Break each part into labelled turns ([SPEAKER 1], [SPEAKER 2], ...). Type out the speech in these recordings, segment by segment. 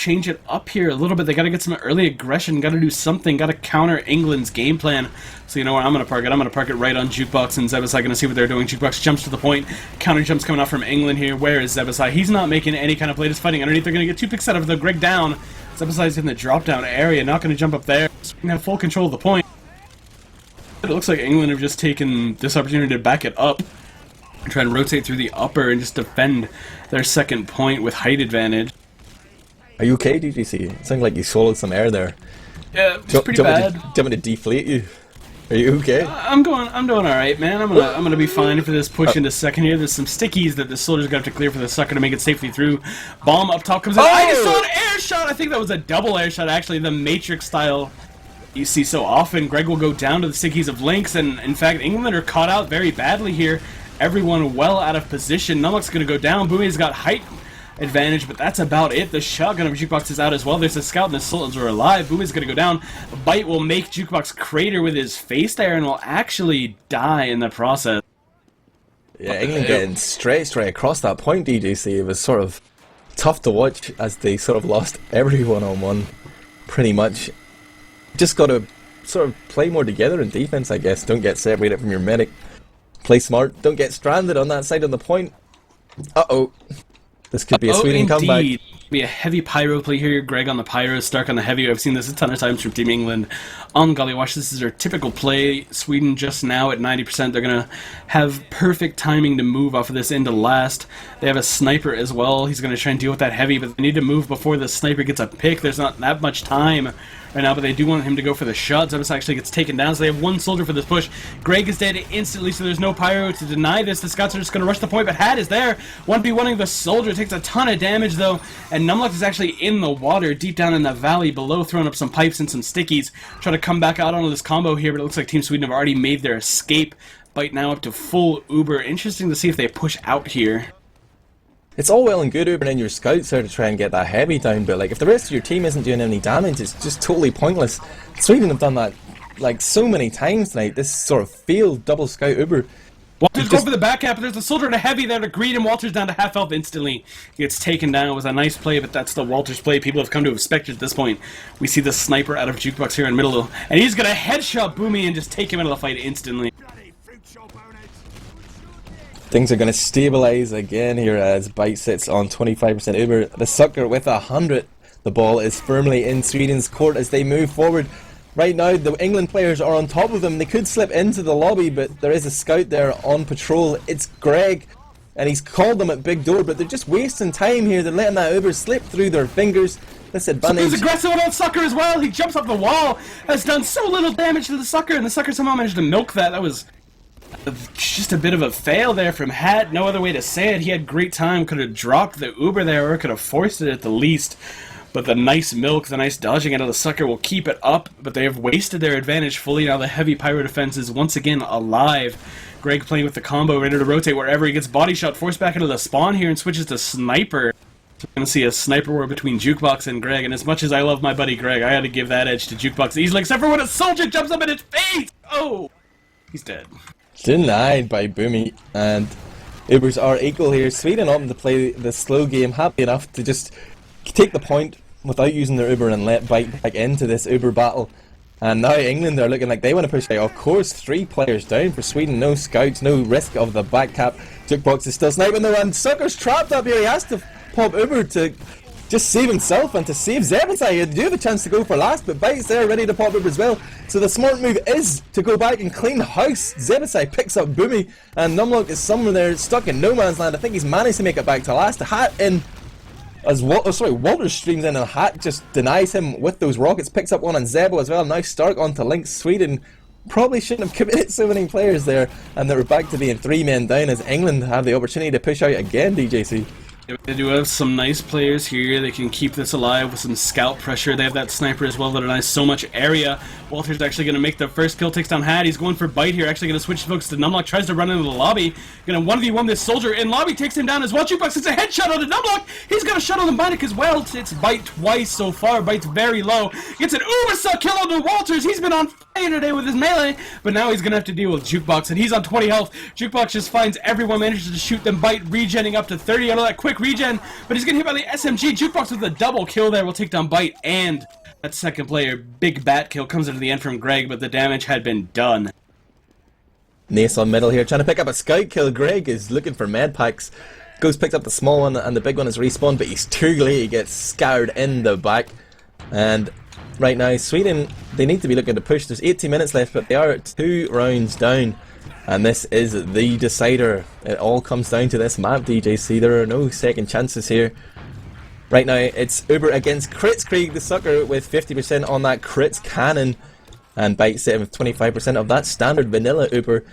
[SPEAKER 1] change it up here a little bit. They got to get some early aggression, got to do something, got to counter England's game plan. So you know where I'm going to park it? I'm going to park it right on Jukeboxx, and Zebbosai going to see what they're doing. Jukeboxx jumps to the point. Counter jumps coming off from England here. Where is Zebbosai? He's not making any kind of play. Just fighting underneath. They're going to get 2 picks out of the Greg down. Zebbosai's in the drop-down area, not going to jump up there. So we're going to have full control of the point. It looks like England have just taken this opportunity to back it up. Try and rotate through the upper and just defend their second point with height advantage.
[SPEAKER 2] Are you okay, DJC? It sounded like you swallowed some air there.
[SPEAKER 1] Yeah, it's pretty bad.
[SPEAKER 2] Do you want me to deflate you? Are you okay?
[SPEAKER 1] I'm doing alright, man. I'm gonna be fine for this push into second here. There's some stickies that the soldiers got to clear for the sucker to make it safely through. Bomb up top comes in. I just saw an air shot! I think that was a double air shot, actually, the Matrix style you see so often. Greg will go down to the stickies of Lynx, and in fact, England are caught out very badly here. Everyone well out of position. numlock's going to go down. boomeh's got height advantage, but that's about it. The shotgun of Jukeboxx is out as well. There's a scout, and the Sultans are alive. boomeh's going to go down. Byte will make Jukeboxx crater with his face there, and will actually die in the process.
[SPEAKER 2] Yeah, England getting stretched right across that point, DJC. It was sort of tough to watch as they sort of lost every one-on-one, pretty much. Just got to sort of play more together in defense, I guess. Don't get separated from your medic. Play smart. Don't get stranded on that side of the point. Uh-oh. This could be a Sweden comeback.
[SPEAKER 1] Be a heavy pyro play here. Greg on the pyro, Stark on the heavy. I've seen this a ton of times from Team England on Gullywash. This is their typical play. Sweden just now at 90%. They're going to have perfect timing to move off of this into last. They have a sniper as well. He's going to try and deal with that heavy, but they need to move before the sniper gets a pick. There's not that much time right now, but they do want him to go for the shot. Zebbosai actually gets taken down, so they have 1 soldier for this push. Greg is dead instantly, so there's no pyro to deny this. The scouts are just going to rush the point, but Hat is there. 1v1ing the soldier, takes a ton of damage though, and numlocked is actually in the water, deep down in the valley below, throwing up some pipes and some stickies. Try to come back out onto this combo here, but it looks like Team Sweden have already made their escape. Byte now up to full Uber. Interesting to see if they push out here.
[SPEAKER 2] It's all well and good Ubering your scouts there to try and get that heavy down, but like if the rest of your team isn't doing any damage, it's just totally pointless. Sweden have done that like so many times tonight. This sort of failed double scout Uber.
[SPEAKER 1] Walters going for the back cap, but there's a soldier and a heavy there to greet him. Walters down to half health instantly. He gets taken down. It was a nice play, but that's the Walters play people have come to expect at this point. We see the sniper out of Jukeboxx here in the middle, and he's going to headshot boomeh and just take him out of the fight instantly.
[SPEAKER 2] Things are going to stabilise again here as Byte sits on 25% Uber. TheSucker with 100. The ball is firmly in Sweden's court as they move forward. Right now, the England players are on top of them. They could slip into the lobby, but there is a scout there on patrol. It's Greg, and he's called them at big door, but they're just wasting time here. They're letting that Uber slip through their fingers. This advantage.
[SPEAKER 1] He's aggressive on Sucker as well. He jumps up the wall. Has done so little damage to the Sucker, and the Sucker somehow managed to milk that. That was just a bit of a fail there from Hat. No other way to say it. He had great time. Could have dropped the Uber there, or could have forced it at the least. But the nice milk, the nice dodging out of the Sucker will keep it up, but they have wasted their advantage fully. Now the heavy pyro defense is once again alive. Greg playing with the combo, ready to rotate wherever he gets body shot, forced back into the spawn here and switches to sniper. So we're going to see a sniper war between Jukeboxx and Greg, and as much as I love my buddy Greg, I had to give that edge to Jukeboxx easily, except for when a soldier jumps up in his face! Oh! He's dead.
[SPEAKER 2] Denied by boomeh, and Ubers are equal here. Sweden opting to play the slow game, happy enough to just take the point without using their Uber and let Byte back into this Uber battle. And now England are looking like they want to push out. Of course, 3 players down for Sweden. No scouts, no risk of the back cap. Jukeboxx is still sniping though, and Sucker's trapped up here. He has to pop Uber to just save himself and to save Zebbosai. He do have a chance to go for last, but Byte's there ready to pop Uber as well. So the smart move is to go back and clean house. Zebbosai picks up boomeh, and numlocked is somewhere there stuck in no man's land. I think he's managed to make it back to last. The Hat in as Walter streams in, and Hat just denies him with those rockets, picks up one on Zebo as well. Now Stark onto Lynx. Sweden probably shouldn't have committed so many players there, and they're back to being 3 men down as England have the opportunity to push out again, DJC.
[SPEAKER 1] They do have some nice players here. They can keep this alive with some scout pressure. They have that sniper as well that denies so much area. Walter's actually going to make the first kill, takes down Hat. He's going for Byte here. Actually going to switch focus to numlocked. Tries to run into the lobby. Going to 1v1 this soldier in lobby. Takes him down as well. Jukeboxx gets a headshot on the numlocked. He's got a shot on the Byte as well. It's Byte twice so far. Byte's very low. Gets an Ubersaw kill on the Walters. He's been on flying today with his melee, but now he's gonna have to deal with Jukeboxx, and he's on 20 health. Jukeboxx just finds everyone, manages to shoot them. Byte regenning up to 30 out of that quick regen, but he's getting hit by the SMG. Jukeboxx with a double kill there will take down Byte, and that second player, big bat kill, comes into the end from Greg, but the damage had been done.
[SPEAKER 2] Nace on middle here, trying to pick up a scout kill. Greg is looking for med packs. Goes, picks up the small one, and the big one is respawned, but he's too late. He gets scoured in the back. And right now, Sweden, they need to be looking to push. There's 18 minutes left, but they are 2 rounds down. And this is the decider. It all comes down to this map, DJC. There are no second chances here. Right now, it's Uber against Kritzkrieg, TheSucker, with 50% on that crits cannon. And Byte sitting with 25% of that standard vanilla Uber.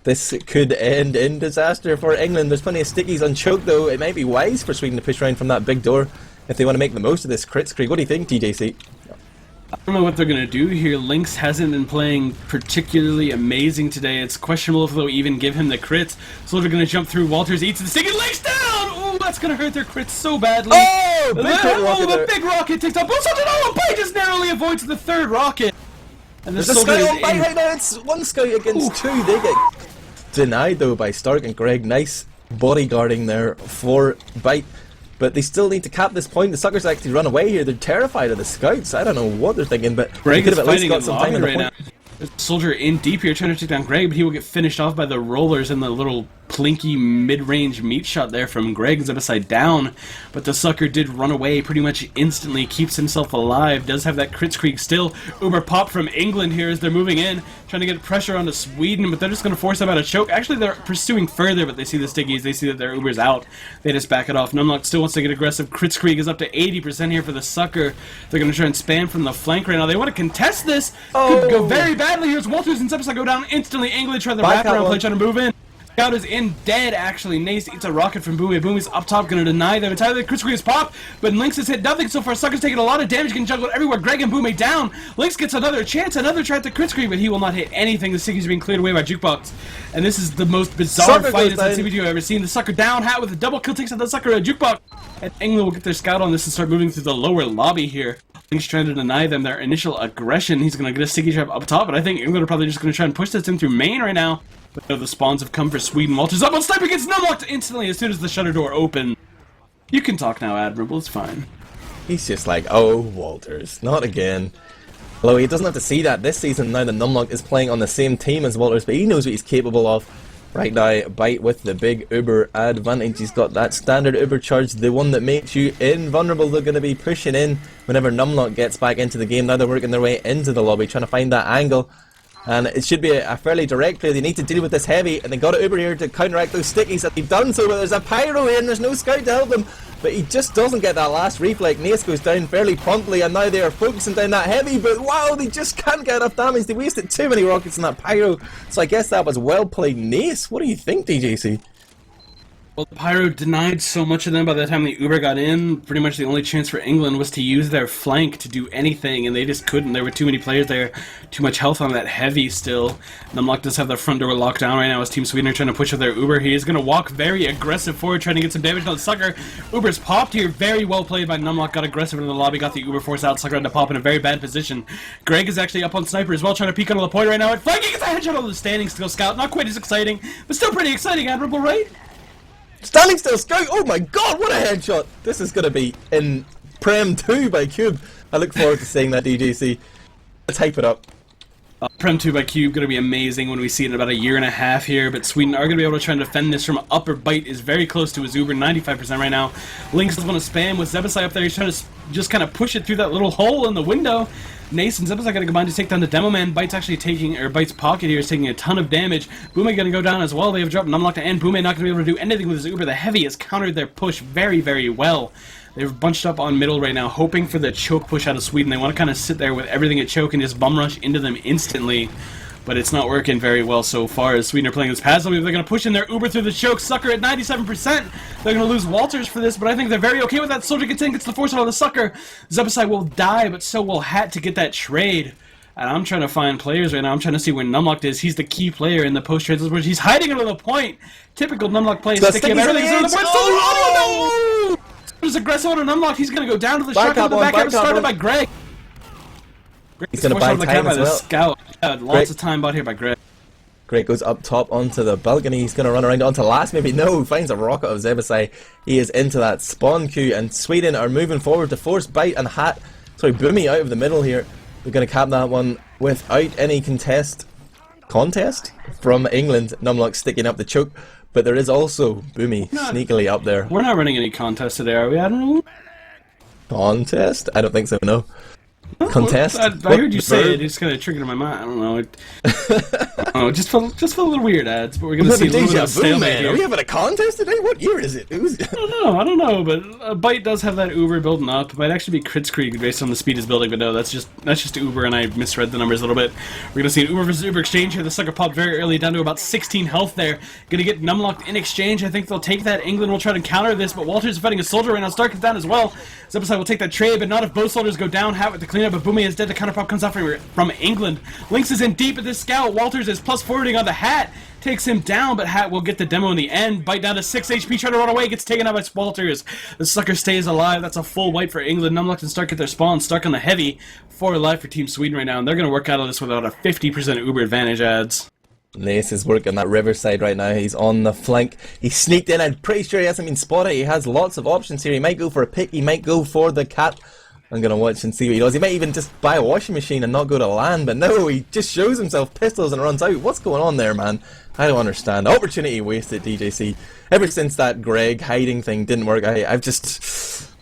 [SPEAKER 2] This could end in disaster for England. There's plenty of stickies on choke though. It might be wise for Sweden to push around from that big door if they want to make the most of this Kritzkrieg. What do you think, DJC?
[SPEAKER 1] I don't know what they're going to do here. Lynx hasn't been playing particularly amazing today. It's questionable if they'll even give him the crits. So they're going to jump through. Walters eats the stick and Lynx down! Ooh, that's going to hurt their crits so badly.
[SPEAKER 2] Oh!
[SPEAKER 1] The big rocket takes out both soldiers. Oh, Byte just narrowly avoids the third rocket. And
[SPEAKER 2] there's a scout on Byte right now. It's one scout against 2. They get denied though by Stark and Greg. Nice bodyguarding there for Byte, but they still need to cap this point. The Suckers actually run away here. They're terrified of the scouts. I don't know what they're thinking, but
[SPEAKER 1] Greg
[SPEAKER 2] they could
[SPEAKER 1] is
[SPEAKER 2] have at least
[SPEAKER 1] fighting
[SPEAKER 2] got some time in the
[SPEAKER 1] right
[SPEAKER 2] point.
[SPEAKER 1] now. There's a soldier in deep here trying to take down Greg, but he will get finished off by the rollers and the little plinky mid-range meat shot there from Greg. Zebbosai down, but TheSucker did run away pretty much instantly, keeps himself alive, does have that Kritzkrieg still. Uber pop from England here as they're moving in, trying to get pressure onto Sweden, but they're just going to force them out of choke. Actually, they're pursuing further, but they see the stickies, they see that their Uber's out, they just back it off. Numlocked still wants to get aggressive. Kritzkrieg is up to 80% here for TheSucker. They're going to try and spam from the flank right now. They want to contest this. Could go very badly. Here's Walters and Zebbosai go down instantly. England try the wraparound play, trying to move in. Scout is in dead, actually. Nace eats a rocket from boomeh. Boomeh's up top, gonna deny them entirely. Kritzkrieg is pop, but Lynx has hit nothing so far. Sucker's taking a lot of damage, getting juggled everywhere. Greg and boomeh down. Lynx gets another chance, another try at the Kritzkrieg, but he will not hit anything. The sticky's being cleared away by Jukeboxx. And this is the most bizarre fight in CVG I've ever seen. TheSucker down, hat with a double kill takes out TheSucker at Jukeboxx. And England will get their scout on this and start moving through the lower lobby here. Lynx trying to deny them their initial aggression. He's gonna get a sticky trap up top, but I think England are probably just gonna try and push this in through main right now. But no, the spawns have come for Sweden. Walters up on sniper, gets numlocked instantly as soon as the shutter door opens. You can talk now, Admirable, it's fine.
[SPEAKER 2] He's just like, oh, Walters, not again. Although he doesn't have to see that this season now that Numlocked is playing on the same team as Walters, but he knows what he's capable of. Right now, Byte with the big Uber advantage. He's got that standard Uber charge, the one that makes you invulnerable. They're going to be pushing in whenever Numlocked gets back into the game. Now they're working their way into the lobby, trying to find that angle. And it should be a fairly direct play. They need to deal with this heavy, and they got it Uber here to counteract those stickies. And they've done so, but there's a pyro in, there's no scout to help them. But he just doesn't get that last reflect. Nace goes down fairly promptly, and now they are focusing down that heavy, but wow, they just can't get enough damage. They wasted too many rockets in that pyro. So I guess that was well played, Nace. What do you think, DJC?
[SPEAKER 1] Well, the Pyro denied so much of them by the time the Uber got in. Pretty much the only chance for England was to use their flank to do anything, and they just couldn't. There were too many players there, too much health on that heavy still. Numlocked does have the front door locked down right now as Team Sweden are trying to push with their Uber. He is going to walk very aggressive forward, trying to get some damage on the Sucker. Uber's popped here, very well played by Numlocked, got aggressive in the lobby, got the Uber force out. Sucker had to pop in a very bad position. Greg is actually up on Sniper as well, trying to peek onto the point right now. And flanking gets a headshot on the standing still scout. Not quite as exciting, but still pretty exciting, Admirable, right?
[SPEAKER 2] Standing still scout, oh my god, what a headshot! This is going to be in Prem 2 by Cube. I look forward to seeing that, DJC. Let's hype it up.
[SPEAKER 1] Prem 2 by Cube, going to be amazing when we see it in about a year and a half here, but Sweden are going to be able to try and defend this from upper. Byte is very close to his Uber, 95% right now. Lynx is going to spam with Zebbosai up there. He's trying to just kind of push it through that little hole in the window. Nace and Zebbosai got to combine to take down the Demo Man. Byte's actually taking, or Byte's pocket here is taking a ton of damage. boomeh going to go down as well. They have dropped Numlocked and boomeh not going to be able to do anything with his Uber. The Heavy has countered their push very, very well. They've bunched up on middle right now, hoping for the choke push out of Sweden. They want to kind of sit there with everything at choke and just bum rush into them instantly. But it's not working very well so far as Sweden are playing this passively. They're going to push in their Uber through the choke. Sucker at 97%. They're going to lose Walters for this, but I think they're very okay with that. Soldier gets in, gets the force out of the Sucker. Zebbosai will die, but so will Hat to get that trade. And I'm trying to find players right now. I'm trying to see where Numlocked is. He's the key player in the post-trade. He's hiding under the point. Typical Numlocked play. Sticking everything under the point. Oh, no! He's aggressive on Numlocked. He's going to go down to the shotgun. The back end started by Greg.
[SPEAKER 2] He's going to buy time as well.
[SPEAKER 1] Scout. Lots of time bought here by Greg.
[SPEAKER 2] Greg goes up top onto the balcony. He's going to run around onto last. Maybe no. Finds a rocket of Zebbosai. He is into that spawn queue. And Sweden are moving forward to force Byte and boomeh out of the middle here. They're going to cap that one without any contest from England. Numlocked sticking up the choke. But there is also boomeh sneakily up there.
[SPEAKER 1] We're not running any contests today, are we? I don't know.
[SPEAKER 2] Contest? I don't think so, no. Contest?
[SPEAKER 1] I heard you say it, it's kind of triggered in my mind. I don't know. Just felt a little weird, ads, but we're going to see a little bit of stalemate here.
[SPEAKER 2] Are we having a contest today? What year is it?
[SPEAKER 1] I don't know, but Byte does have that Uber building up. It might actually be Kritzkrieg based on the speed is building, but no, that's just Uber, and I misread the numbers a little bit. We're going to see an Uber versus Uber exchange here. The sucker popped very early, down to about 16 health there. Going to get numlocked in exchange. I think they'll take that. England will try to counter this, but wltrs is fighting a soldier right now. Stark is down as well. Zebbosai will take that trade, but not if both soldiers go down. Hat with the cleanup, but boomeh is dead. The counter pop comes out from England. Lynx is in deep at this scout. wltrs is plus forwarding on the Hat. Takes him down, but Hat will get the demo in the end. Byte down to 6 HP, trying to run away, gets taken out by wltrs. The sucker stays alive. That's a full wipe for England. Numlocked and Stark get their spawn. Stark on the heavy. 4 alive for Team Sweden right now, and they're going to work out of this without a 50% Uber advantage, ads.
[SPEAKER 2] Nace is working that riverside right now. He's on the flank. He's sneaked in. I'm pretty sure he hasn't been spotted. He has lots of options here. He might go for a pick. He might go for the cat. I'm going to watch and see what he does. He might even just buy a washing machine and not go to land, but no, he just shows himself pistols and runs out. What's going on there, man? I don't understand. Opportunity wasted, DJC. Ever since that Greg hiding thing didn't work, I've just...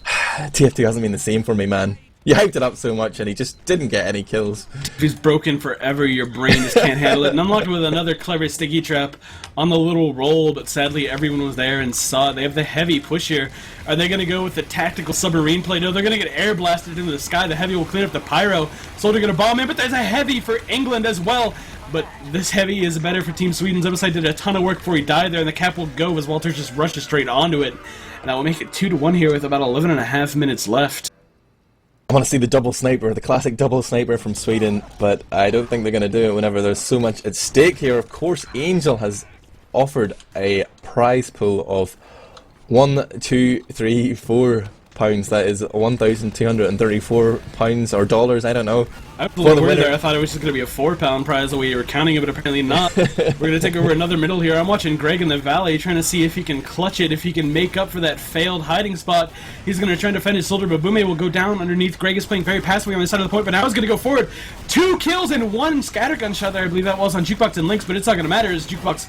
[SPEAKER 2] TF2 hasn't been the same for me, man. You hyped it up so much and he just didn't get any kills.
[SPEAKER 1] He's broken forever, your brain just can't handle it. And Numlocked with another clever sticky trap on the little roll, but sadly everyone was there and saw it. They have the heavy push here. Are they going to go with the tactical submarine play? No, they're going to get air blasted into the sky. The heavy will clean up the pyro. Soldier going to bomb in, but there's a heavy for England as well. But this heavy is better for Team Sweden. Zebbosai did a ton of work before he died there, and the cap will go as wltrs just rushes straight onto it. And that will make it 2-1 here with about 11.5 minutes left.
[SPEAKER 2] I want to see the double sniper, the classic double sniper from Sweden, but I don't think they're going to do it whenever there's so much at stake here. Of course, Angel has offered a prize pool of £1,234. That is £1,234 or dollars, I don't know.
[SPEAKER 1] I was a little worried there. I thought it was just going to be a £4 prize the way you were counting it, but apparently not. We're going to take over another middle here. I'm watching Greg in the valley trying to see if he can clutch it, if he can make up for that failed hiding spot. He's going to try and defend his soldier, but boomeh will go down underneath. Greg is playing very passively on the side of the point, but now he's going to go forward. 2 kills and 1 scattergun shot there. I believe that was on Jukeboxx and Lynx, but it's not going to matter as Jukeboxx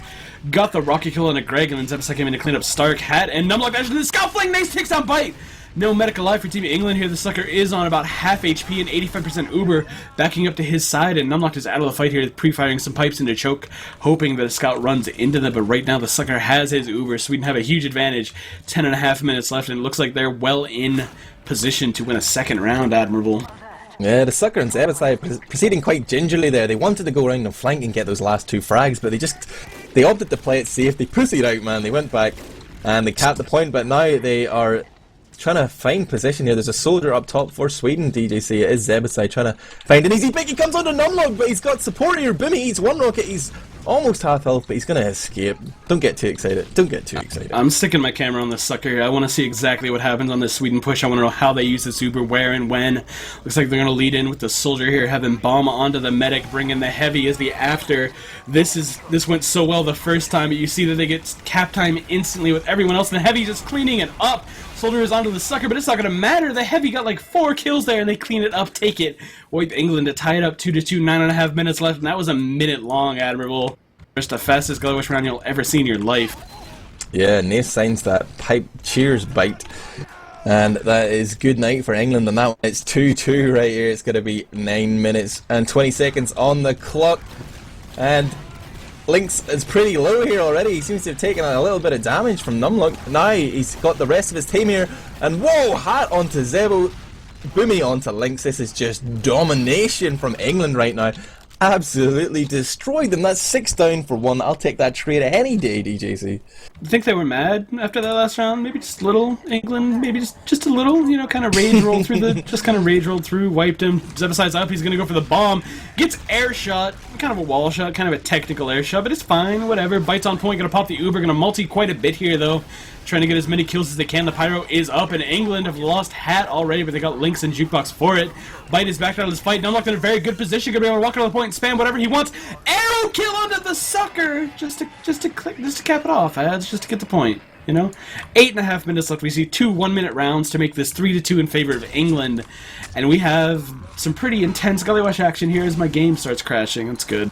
[SPEAKER 1] got the rocket kill on a Greg, and then Zebbosai came in to clean up Stark. Hat and numlocked dash into the scout fling. Nace takes down Byte. No medic alive for Team England here. The sucker is on about half HP and 85% Uber, backing up to his side, and Numlocked is out of the fight here, pre-firing some pipes into choke, hoping that a scout runs into them, but right now the sucker has his Uber. Sweden have a huge advantage. 10.5 minutes left, and it looks like they're well in position to win a second round, Admirable.
[SPEAKER 2] Yeah, the sucker and Zebbosai proceeding quite gingerly there. They wanted to go around and flank and get those last 2 frags, but they opted to play it safe. They pussied out, man. They went back and they capped the point, but now they are trying to find position here. There's a soldier up top for Sweden, DJC. It is Zebbosai trying to find an easy pick. He comes on to numlocked, but he's got support here. boomeh eats 1 rocket. He's almost half health, but he's going to escape. Don't get too excited. Don't get too excited.
[SPEAKER 1] I'm sticking my camera on this sucker here. I want to see exactly what happens on this Sweden push. I want to know how they use this Uber, where and when. Looks like they're going to lead in with the soldier here, have him bomb onto the medic, bring in the heavy as the after. This went so well the first time, but you see that they get cap time instantly with everyone else, and the heavy just cleaning it up. Soldier is onto the sucker, but it's not going to matter. The heavy got like 4 kills there, and they clean it up, take it. Wipe England to tie it up 2-2, 9.5 minutes left, and that was a minute long, Admirable. Just the fastest Gullywash round you'll ever see in your life.
[SPEAKER 2] Yeah, Nace signs that pipe. Cheers, Byte. And that is good night for England on that one. It's 2-2 right here. It's going to be 9 minutes and 20 seconds on the clock. And Lynx is pretty low here already. He seems to have taken a little bit of damage from numlocked. Now he's got the rest of his team here. And whoa, Hat onto Zebo. boomeh onto Lynx. This is just domination from England right now. Absolutely destroyed them. That's 6 down for 1. I'll take that trade any day, DJC.
[SPEAKER 1] You think they were mad after that last round? Maybe just a little, England, maybe just a little, you know, kind of rage rolled through just kind of rage rolled through, wiped him. Zebbosai's up, he's gonna go for the bomb. Gets air shot, kind of a wall shot, kind of a technical air shot, but it's fine, whatever. Byte's on point, gonna pop the Uber, gonna multi quite a bit here though. trying to get as many kills as they can. The Pyro is up, and England have lost Hat already, but they got Lynx and Jukeboxx for it. Byte is back out of this fight. Numlocked in a very good position, gonna be able to walk out of the point and spam whatever he wants. Arrow kill onto TheSucker, just to cap it off, ads, just to get the point. You know, 8.5 minutes left. We see 2 1-minute rounds to make this 3-2 in favor of England, and we have some pretty intense Gullywash action here as my game starts crashing. That's good.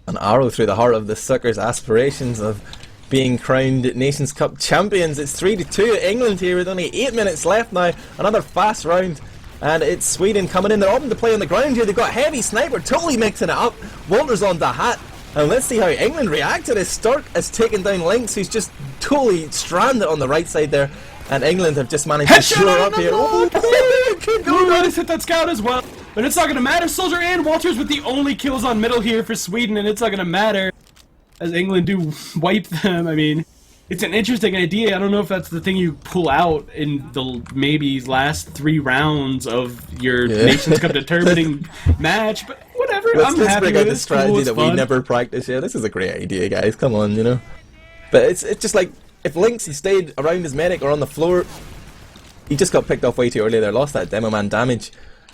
[SPEAKER 2] An arrow through the heart of TheSucker's aspirations of being crowned Nations Cup champions. It's 3-2 England here with only 8 minutes left now. Another fast round, and it's Sweden coming in. They're opting to play on the ground here. They've got heavy sniper, totally mixing it up. Walters on the Hat. And let's see how England react to this. Stark has taken down Lynx, who's just totally stranded on the right side there. And England have just managed to shore up here.
[SPEAKER 1] Let's hit that scout as well. But it's not going to matter. Soldier and Walters with the only kills on middle here for Sweden. And it's not going to matter as England do wipe them. I mean, it's an interesting idea. I don't know if that's the thing you pull out in the maybe last 3 rounds of your Nations Cup determining match. But whatever, I'm happy
[SPEAKER 2] break
[SPEAKER 1] with
[SPEAKER 2] out
[SPEAKER 1] it.
[SPEAKER 2] the strategy that we never practice. Yeah, this is a great idea, guys. Come on, you know. But it's just like, if Lynx had stayed around his medic or on the floor, he just got picked off way too early there, lost that demo man damage.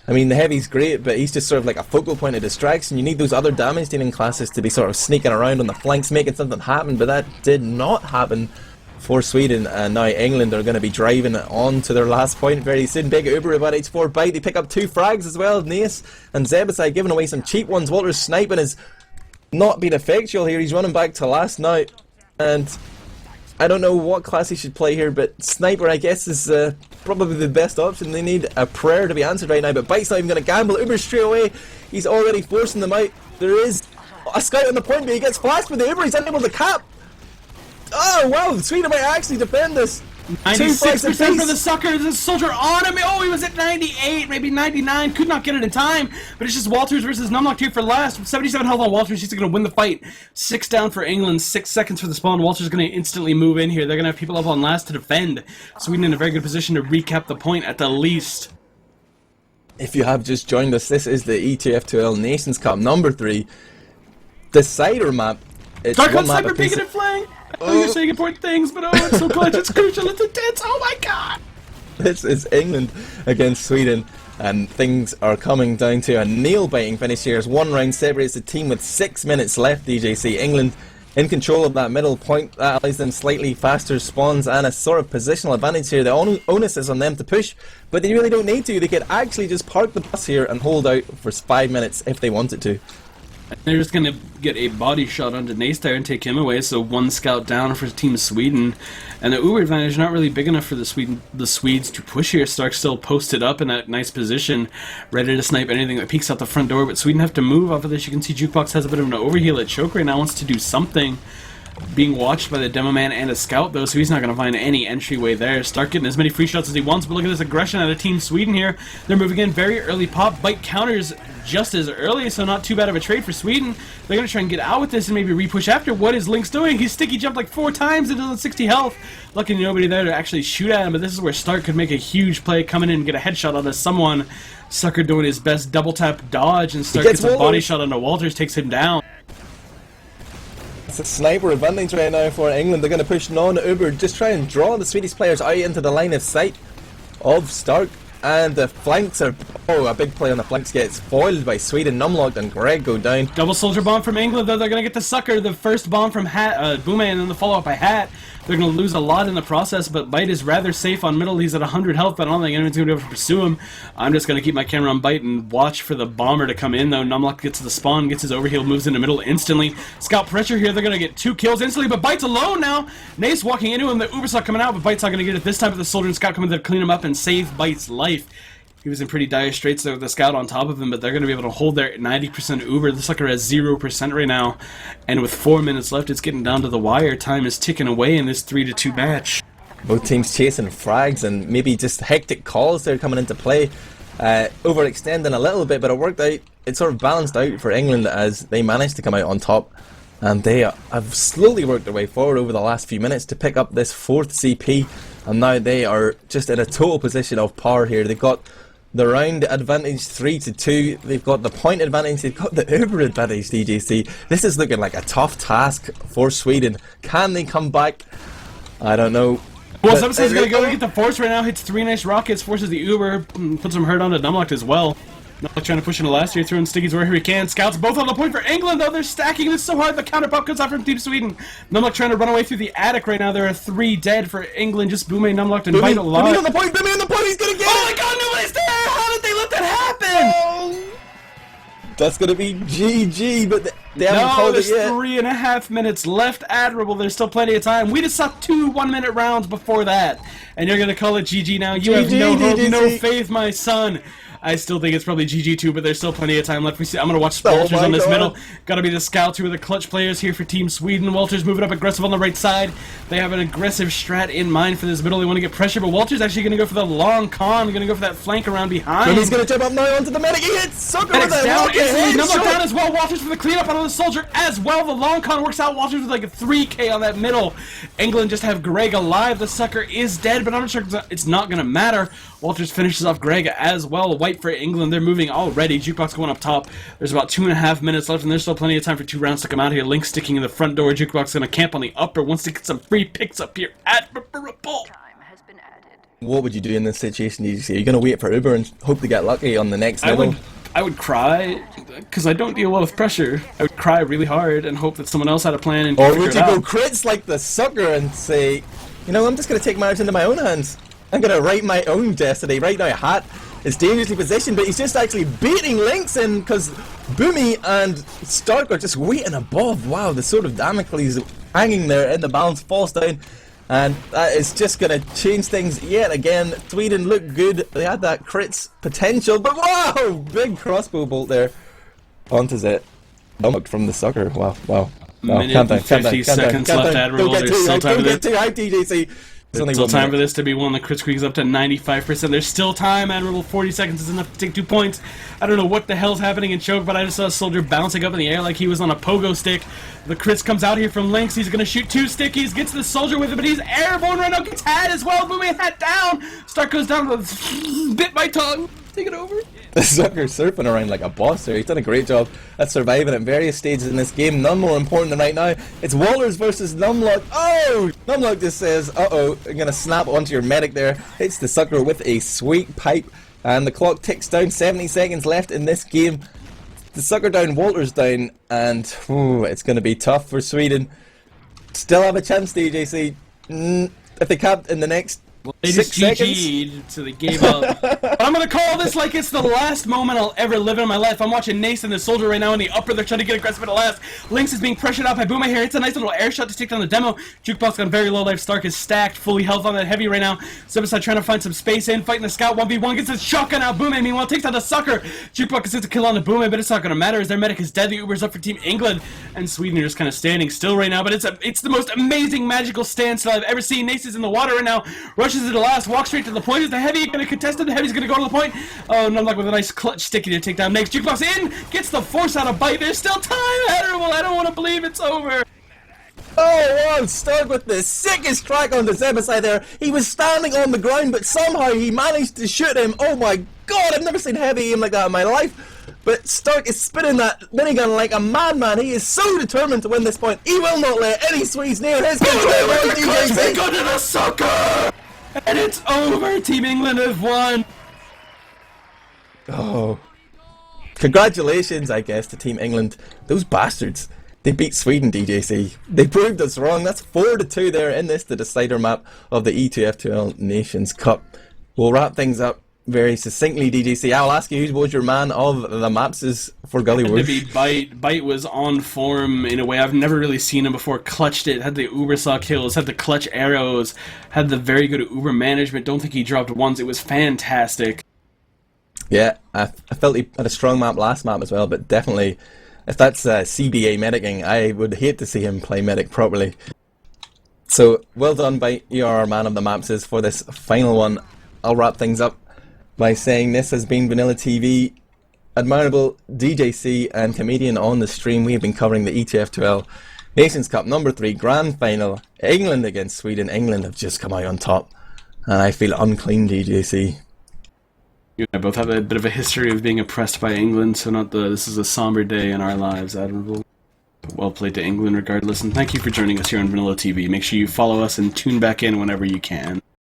[SPEAKER 2] I mean, the heavy's great, but he's just sort of like a focal point of distraction. You need those other damage dealing classes to be sort of sneaking around on the flanks, making something happen, but that did not happen for Sweden, and now England are going to be driving on to their last point very soon. Big Uber advantage for Byte. They pick up 2 frags as well. Nace and Zebbosai giving away some cheap ones. Walter's sniping has not been effectual here. He's running back to last now, and I don't know what class he should play here, but Sniper, I guess, is probably the best option. They need a prayer to be answered right now, but Byte's not even going to gamble. Uber straight away. He's already forcing them out. There is a scout on the point, but he gets flashed with the Uber. He's unable to cap. Oh, wow, Sweden might actually defend this.
[SPEAKER 1] 96% for TheSucker. There's a soldier on him. Oh, he was at 98, maybe 99. Could not get it in time. But it's just Walters versus numlocked here for last. 77 health on Walters. He's going to win the fight. 6 down for England. 6 seconds for the spawn. Walters is going to instantly move in here. They're going to have people up on last to defend. Sweden in a very good position to recap the point at the least.
[SPEAKER 2] If you have just joined us, this is the ETF2L Nations Cup number 3. Decider map. It's
[SPEAKER 1] Dark
[SPEAKER 2] one
[SPEAKER 1] on
[SPEAKER 2] map
[SPEAKER 1] sniper
[SPEAKER 2] apiece.
[SPEAKER 1] peeking and flying. Oh, you're saying important things, but oh, it's so clutch, it's crucial, it's intense, oh my god!
[SPEAKER 2] This is England against Sweden, and things are coming down to a nail-biting finish here as 1 round separates the team with 6 minutes left. DJC England in control of that middle point. That allows them slightly faster spawns and a sort of positional advantage here. The onus is on them to push, but they really don't need to. They could actually just park the bus here and hold out for 5 minutes if they wanted to.
[SPEAKER 1] They're just going to get a body shot onto Nace there and take him away, so 1 scout down for Team Sweden. And the Uber advantage not really big enough for the Swedes to push here. Stark still posted up in that nice position, ready to snipe anything that peeks out the front door, but Sweden have to move off of this. You can see Jukeboxx has a bit of an overheal at choke right now, wants to do something. Being watched by the demo man and a scout though, so he's not going to find any entryway there. Stark getting as many free shots as he wants, but look at this aggression out of Team Sweden here. They're moving in very early pop. Byte counters just as early, so not too bad of a trade for Sweden. They're going to try and get out with this and maybe repush after. What is Lynx doing? He's sticky jumped like 4 times into 60 health. Lucky nobody there to actually shoot at him, but this is where Stark could make a huge play, coming in and get a headshot onto someone. Sucker doing his best double tap dodge, and Stark gets a body shot onto Walters, takes him down.
[SPEAKER 2] It's a sniper advantage right now for England. They're going to push non-Uber, just try and draw the Swedish players out into the line of sight of Stark. And the flanks are... Oh, a big play on the flanks gets foiled by Sweden. Numlocked and Greg go down.
[SPEAKER 1] Double soldier bomb from England, though. They're going to get the Sucker. The first bomb from boomeh, and then the follow-up by Hat. They're going to lose a lot in the process, but Byte is rather safe on middle. He's at 100 health, but I don't think anyone's going to be able to pursue him. I'm just going to keep my camera on Byte and watch for the bomber to come in, though. Numlocked gets to the spawn, gets his overheal, moves into middle instantly. Scout pressure here. They're going to get 2 kills instantly, but Byte's alone now. Nace walking into him. The Uberstock coming out, but Byte's not going to get it this time. But the soldier and Scout coming to clean him up and save Byte's life. He was in pretty dire straits there with the Scout on top of him, but they're going to be able to hold their 90% Uber. The Sucker has 0% right now, and with 4 minutes left, it's getting down to the wire. Time is ticking away in this 3-2 match.
[SPEAKER 2] Both teams chasing frags and maybe just hectic calls there coming into play. Overextending a little bit, but it worked out. It sort of balanced out for England as they managed to come out on top. And they have slowly worked their way forward over the last few minutes to pick up this 4th CP. And now they are just in a total position of power here. They've got the round advantage 3-2. They've got the point advantage. They've got the Uber advantage, DJC. This is looking like a tough task for Sweden. Can they come back? I don't know.
[SPEAKER 1] Well, Zebbosai's gonna go and get the force right now, hits 3 nice rockets, forces the Uber, puts some hurt onto numlocked as well. Numlocked trying to push into last year, throwing stickies wherever he can. Scouts both on the point for England, though. They're stacking this so hard, the counter pop comes out from Team Sweden. Numlocked trying to run away through the attic right now. There are 3 dead for England, just boomeh, numlocked, and Byte alive.
[SPEAKER 2] Boomeh on the point, boomeh on the point, he's gonna get it!
[SPEAKER 1] Oh my god, nobody's there! How did they let that happen?
[SPEAKER 2] Oh. That's gonna be GG, but they haven't called it yet.
[SPEAKER 1] No, there's 3.5 minutes left. Admirable, there's still plenty of time. We just saw 2 one-minute rounds before that, and you're gonna call it GG now. You have no hope, no faith, my son. I still think it's probably GG2, but there's still plenty of time left. I'm going to watch wltrs on this middle. Got to be the scouts who are the clutch players here for Team Sweden. wltrs moving up aggressive on the right side. They have an aggressive strat in mind for this middle. They want to get pressure, but wltrs actually going to go for the long con. Going to go for that flank around behind.
[SPEAKER 2] And he's going to jump up now onto the medic. He hits Sucker with that
[SPEAKER 1] down.
[SPEAKER 2] rocket.
[SPEAKER 1] Numlocked down as well. wltrs for the cleanup onto the soldier as well. The long con works out. wltrs with like a 3k on that middle. England just have Greg alive. The sucker is dead, but I'm not sure it's not going to matter. wltrs finishes off Greg as well. White for England. They're moving already. Jukeboxx going up top. There's about 2.5 minutes left, and there's still plenty of time for 2 rounds to come out here. Lynx sticking in the front door. Jukeboxx going to camp on the upper. Wants to get some free picks up here. Admirable.
[SPEAKER 2] What would you do in this situation? Are you going to wait for Uber and hope to get lucky on the next level?
[SPEAKER 1] I would cry, because I don't deal well with pressure. I would cry really hard and hope that someone else had a plan and
[SPEAKER 2] Or would you go crits like the sucker and say, you know, I'm just going to take matters into my own hands. I'm going to write my own destiny. Right now, Hat is dangerously positioned, but he's just actually beating Lynx in because boomeh and Stark are just waiting above. Wow, the sword of Damocles hanging there in the balance falls down, and that is just going to change things yet again. Sweden looked good. They had that crits potential, but wow, big crossbow bolt there onto Zet. Numlocked from the sucker. Wow, wow.
[SPEAKER 1] Minute and 50 seconds left, Admirable.
[SPEAKER 2] Don't get too hyped, DJC.
[SPEAKER 1] There's still time for this to be one. The crit squeak is up to 95%. There's still time. Admirable, 40 seconds is enough to take 2 points. I don't know what the hell's happening in choke, but I just saw a soldier bouncing up in the air like he was on a pogo stick. The crits comes out here from Lynx. He's going to shoot 2 stickies. Gets the soldier with it, but he's airborne right now. Gets Hat as well. boomeh, Hat down. Stark goes down with bit my tongue. Take it over.
[SPEAKER 2] The sucker's surfing around like a boss here. He's done a great job at surviving at various stages in this game. None more important than right now. It's wltrs versus numlocked. Oh! Numlocked just says, uh-oh, I'm going to snap onto your medic there. Hits the sucker with a sweet pipe. And the clock ticks down. 70 seconds left in this game. The sucker down, wltrs down. And it's going to be tough for Sweden. Still have a chance, DJC. If they can't in the next...
[SPEAKER 1] Well, they just GG'd, so they gave up. But I'm gonna call this like it's the last moment I'll ever live in my life. I'm watching Nace and the soldier right now in the upper. They're trying to get aggressive at the last. Lynx is being pressured out by boomeh here. It's a nice little air shot to take down the demo. Jukeboxx got very low life. Stark is stacked, fully health on that heavy right now. Zebbosai trying to find some space in, fighting the scout 1v1, gets his shotgun out. boomeh meanwhile takes out the sucker. Jukeboxx gets a kill on the boomeh, but it's not gonna matter as their medic is dead. The Uber's up for Team England, and Sweden are just kind of standing still right now. But it's the most amazing magical standstill I've ever seen. Nace is in the water right now, rushes to the last, walks straight to the point. Is the heavy going to contest it? The heavy's going to go to the point. Oh, numlocked with a nice clutch sticky to take down Nace. Jukeboxx in, gets the force out of Byte. There's still time. Admirable, I don't want to believe it's over.
[SPEAKER 2] Oh, wow, Stark with the sickest crack on the Zebbosai there. He was standing on the ground, but somehow he managed to shoot him. Oh my god, I've never seen heavy aim like that in my life. But Stark is spinning that minigun like a madman. He is so determined to win this point. He will not let any Swedes near his gun.
[SPEAKER 1] They go to the sucker! And it's over! Team England have won!
[SPEAKER 2] Oh. Congratulations, I guess, to Team England. Those bastards. They beat Sweden, DJC. They proved us wrong. That's 4-2 there in this, the decider map of the ETF2L Nations Cup. We'll wrap things up very succinctly, DJC. I'll ask you, who was your man of the maps for Gullywash?
[SPEAKER 1] To be Byte. Byte was on form in a way I've never really seen him before. Clutched it, had the Uber saw kills, had the clutch arrows, had the very good Uber management. Don't think he dropped once. It was fantastic.
[SPEAKER 2] Yeah, I felt he had a strong map last map as well, but definitely, if that's CBA medicing, I would hate to see him play medic properly. So, well done, Byte. You are our man of the maps for this final one. I'll wrap things up by saying this has been VanillaTV, Admirable DJC and comedian on the stream. We have been covering the ETF2L Nations Cup number 3 grand final. England against Sweden. England have just come out on top, and I feel unclean, DJC.
[SPEAKER 1] You and I both have a bit of a history of being oppressed by England, so this is a somber day in our lives, Admirable. Well played to England regardless, and thank you for joining us here on VanillaTV. Make sure you follow us and tune back in whenever you can.